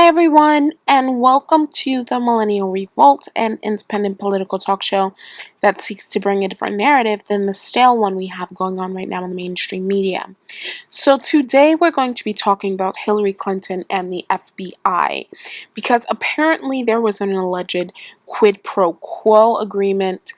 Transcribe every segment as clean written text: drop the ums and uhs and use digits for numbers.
everyone, and welcome to the Millennial Revolt, an independent political talk show that seeks to bring a different narrative than the stale one we have going on right now in the mainstream media. So today we're going to be talking about Hillary Clinton and the FBI, because apparently there was an alleged quid pro quo agreement.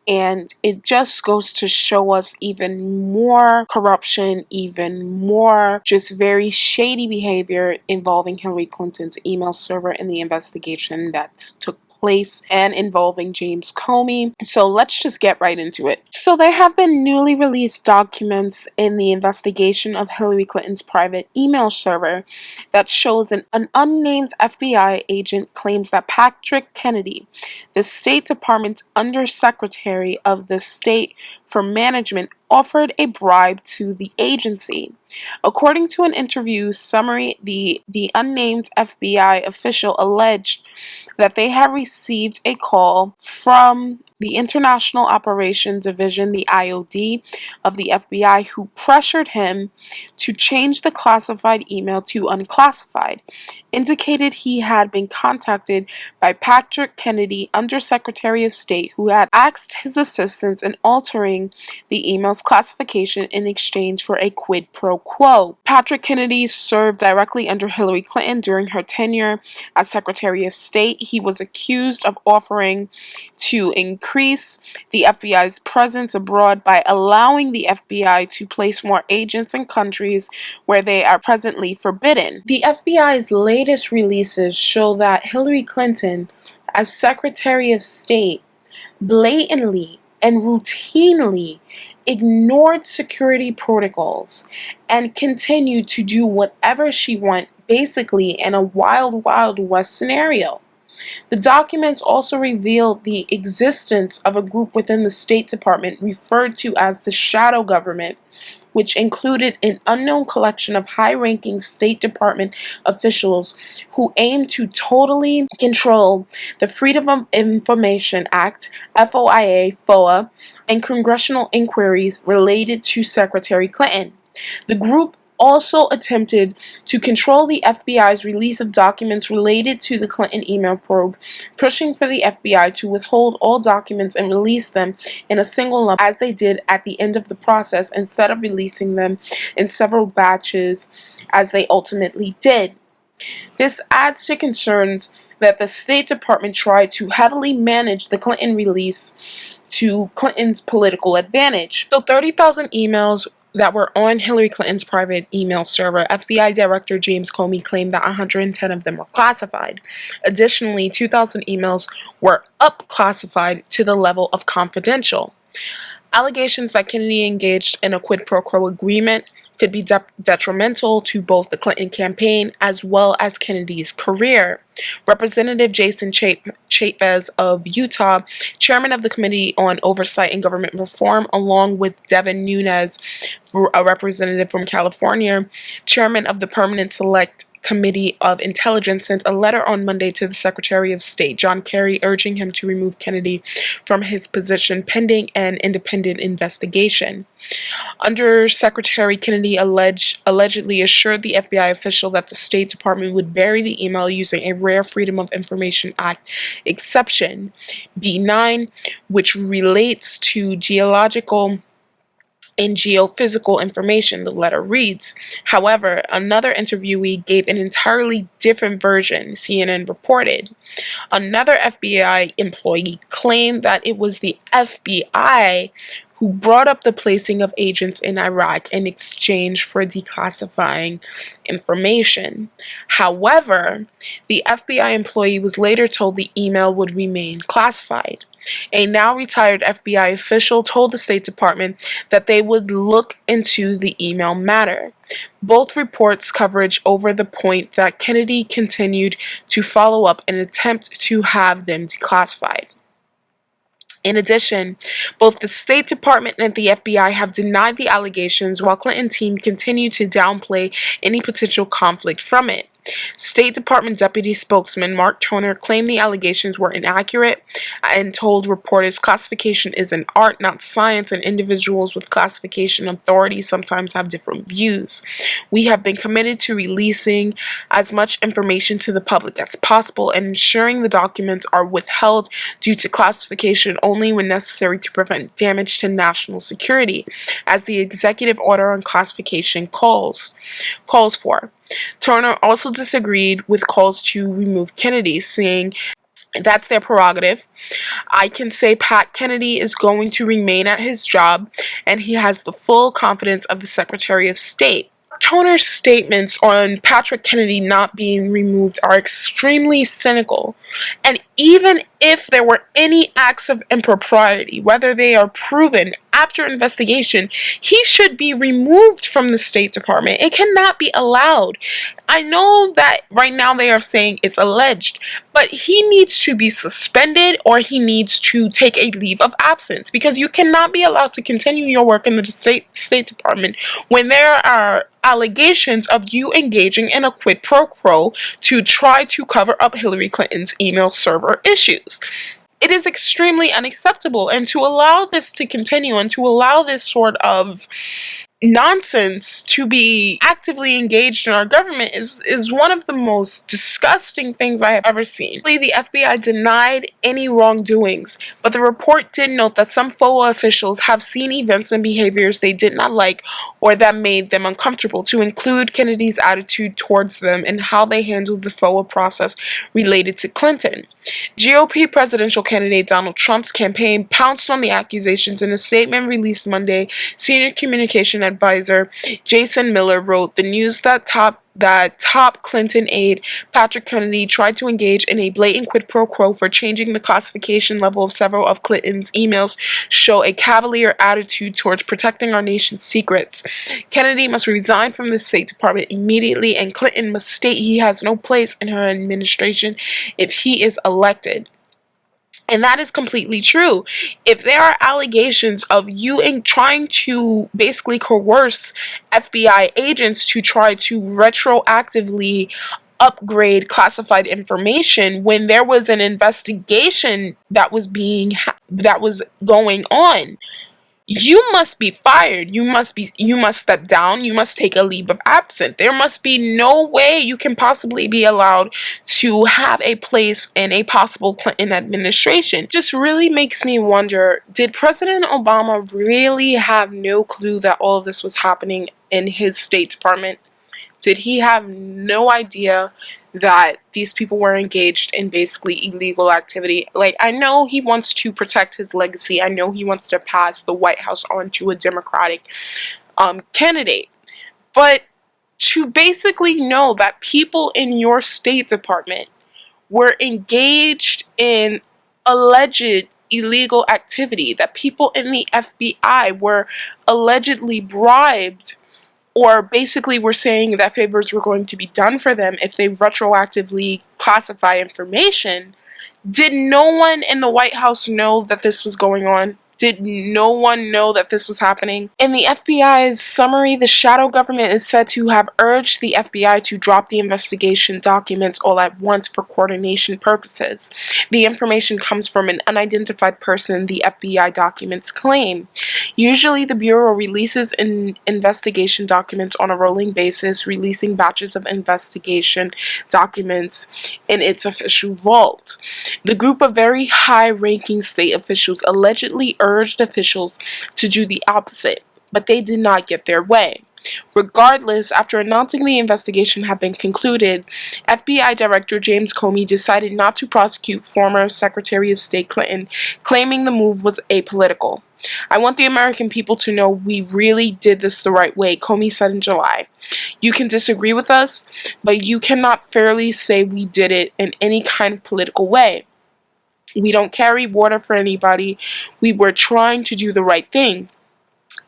And it just goes to show us even more corruption, even more just very shady behavior involving Hillary Clinton's email server in the investigation that took place and involving James Comey. So let's just get right into it. So there have been newly released documents in the investigation of Hillary Clinton's private email server that shows an unnamed FBI agent claims that Patrick Kennedy, the State Department's Undersecretary of the State for Management, offered a bribe to the agency. According to an interview summary, the unnamed FBI official alleged that they had received a call from the International Operations Division, the IOD, of the FBI, who pressured him to change the classified email to unclassified, indicated he had been contacted by Patrick Kennedy, Undersecretary of State, who had asked his assistance in altering the email's classification in exchange for a quid pro quo. Patrick Kennedy served directly under Hillary Clinton during her tenure as Secretary of State. He was accused of offering to increase the FBI's presence abroad by allowing the FBI to place more agents in countries where they are presently forbidden. The FBI's latest releases show that Hillary Clinton, as Secretary of State, blatantly and routinely ignored security protocols and continued to do whatever she wanted, basically in a wild, wild west scenario. The documents also revealed the existence of a group within the State Department referred to as the shadow government, which included an unknown collection of high-ranking State Department officials who aimed to totally control the Freedom of Information Act, FOIA, and congressional inquiries related to Secretary Clinton. The group also attempted to control the FBI's release of documents related to the Clinton email probe, pushing for the FBI to withhold all documents and release them in a single lump, as they did at the end of the process, instead of releasing them in several batches, as they ultimately did. This adds to concerns that the State Department tried to heavily manage the Clinton release to Clinton's political advantage. So 30,000 emails that were on Hillary Clinton's private email server, FBI Director James Comey claimed that 110 of them were classified. Additionally, 2,000 emails were up-classified to the level of confidential. Allegations that Kennedy engaged in a quid pro quo agreement could be detrimental to both the Clinton campaign as well as Kennedy's career. Representative Jason Chaffetz of Utah, chairman of the Committee on Oversight and Government Reform, along with Devin Nunes, a representative from California, chairman of the Permanent Select Committee of Intelligence, sent a letter on Monday to the Secretary of State, John Kerry, urging him to remove Kennedy from his position pending an independent investigation. Undersecretary Kennedy allegedly assured the FBI official that the State Department would bury the email using a rare Freedom of Information Act exception, B9, which relates to geological and geophysical information, the letter reads. However, another interviewee gave an entirely different version, CNN reported. Another FBI employee claimed that it was the FBI who brought up the placing of agents in Iraq in exchange for declassifying information. However, the FBI employee was later told the email would remain classified. A now retired FBI official told the State Department that they would look into the email matter. Both reports coverage over the point that Kennedy continued to follow up an attempt to have them declassified. In addition, both the State Department and the FBI have denied the allegations, while Clinton team continued to downplay any potential conflict from it. State Department Deputy Spokesman Mark Toner claimed the allegations were inaccurate and told reporters classification is an art, not science, and individuals with classification authority sometimes have different views. We have been committed to releasing as much information to the public as possible and ensuring the documents are withheld due to classification only when necessary to prevent damage to national security, as the executive order on classification calls for. Turner also disagreed with calls to remove Kennedy, saying that's their prerogative. I can say Pat Kennedy is going to remain at his job, and he has the full confidence of the Secretary of State. Toner's statements on Patrick Kennedy not being removed are extremely cynical, and even if there were any acts of impropriety, whether they are proven after investigation, he should be removed from the State Department. It cannot be allowed. I know that right now they are saying it's alleged, but he needs to be suspended or he needs to take a leave of absence, because you cannot be allowed to continue your work in the State Department when there are allegations of you engaging in a quid pro quo to try to cover up Hillary Clinton's email server issues. It is extremely unacceptable, and to allow this to continue and to allow this sort of nonsense to be actively engaged in our government is one of the most disgusting things I have ever seen. The FBI denied any wrongdoings, but the report did note that some FOA officials have seen events and behaviors they did not like or that made them uncomfortable, to include Kennedy's attitude towards them and how they handled the FOA process related to Clinton. GOP presidential candidate Donald Trump's campaign pounced on the accusations. In a statement released Monday, senior communication advisor Jason Miller wrote, "The news that top Clinton aide Patrick Kennedy tried to engage in a blatant quid pro quo for changing the classification level of several of Clinton's emails show a cavalier attitude towards protecting our nation's secrets. Kennedy must resign from the State Department immediately, and Clinton must state he has no place in her administration if he is elected." And that is completely true. If there are allegations of you trying to basically coerce FBI agents to try to retroactively upgrade classified information when there was an investigation that was going on, you must be fired. You must step down. You must take a leave of absence. There must be no way you can possibly be allowed to have a place in a possible Clinton administration. It just really makes me wonder, did President Obama really have no clue that all of this was happening in his State Department? Did he have no idea that these people were engaged in basically illegal activity? Like, I know he wants to protect his legacy. I know he wants to pass the White House on to a Democratic candidate. But to basically know that people in your State Department were engaged in alleged illegal activity, that people in the FBI were allegedly bribed, or basically were saying that favors were going to be done for them if they retroactively classify information. Did no one in the White House know that this was going on? Did no one know that this was happening? In the FBI's summary, the shadow government is said to have urged the FBI to drop the investigation documents all at once for coordination purposes. The information comes from an unidentified person, the FBI documents claim. Usually, the Bureau releases investigation documents on a rolling basis, releasing batches of investigation documents in its official vault. The group of very high-ranking state officials allegedly urged officials to do the opposite, but they did not get their way. Regardless, after announcing the investigation had been concluded, FBI Director James Comey decided not to prosecute former Secretary of State Clinton, claiming the move was apolitical. "I want the American people to know we really did this the right way," Comey said in July. "You can disagree with us, but you cannot fairly say we did it in any kind of political way. We don't carry water for anybody. We were trying to do the right thing."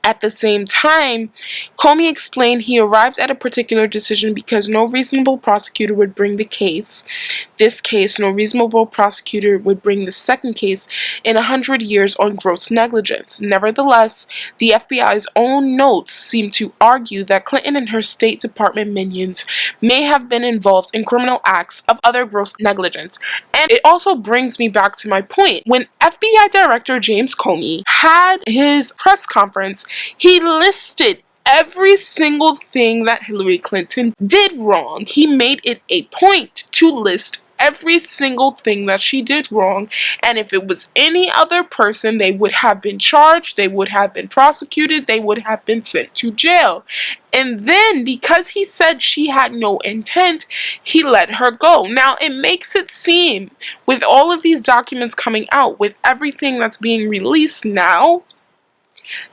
At the same time, Comey explained he arrived at a particular decision because no reasonable prosecutor would bring this case, no reasonable prosecutor would bring the second case in 100 years on gross negligence. Nevertheless, the FBI's own notes seem to argue that Clinton and her State Department minions may have been involved in criminal acts of other gross negligence. And it also brings me back to my point. When FBI Director James Comey had his press conference, he listed every single thing that Hillary Clinton did wrong. He made it a point to list every single thing that she did wrong, and if it was any other person, they would have been charged, they would have been prosecuted, they would have been sent to jail. And then, because he said she had no intent, he let her go. Now, it makes it seem, with all of these documents coming out, with everything that's being released now,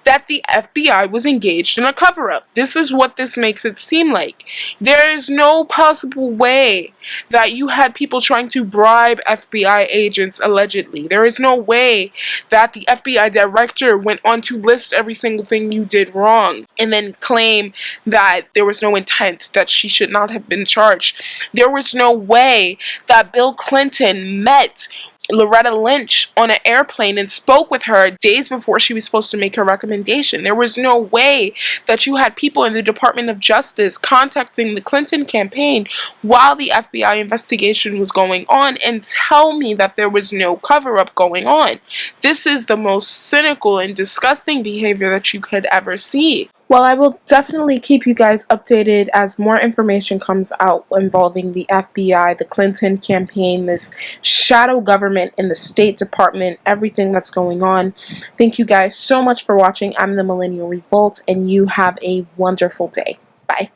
that the FBI was engaged in a cover-up. This is what this makes it seem like. There is no possible way that you had people trying to bribe FBI agents, allegedly. There is no way that the FBI director went on to list every single thing you did wrong and then claim that there was no intent, that she should not have been charged. There was no way that Bill Clinton met Loretta Lynch on an airplane and spoke with her days before she was supposed to make her recommendation. There was no way that you had people in the Department of Justice contacting the Clinton campaign while the FBI investigation was going on and tell me that there was no cover-up going on. This is the most cynical and disgusting behavior that you could ever see. Well, I will definitely keep you guys updated as more information comes out involving the FBI, the Clinton campaign, this shadow government in the State Department, everything that's going on. Thank you guys so much for watching. I'm the Millennial Revolt, and you have a wonderful day. Bye.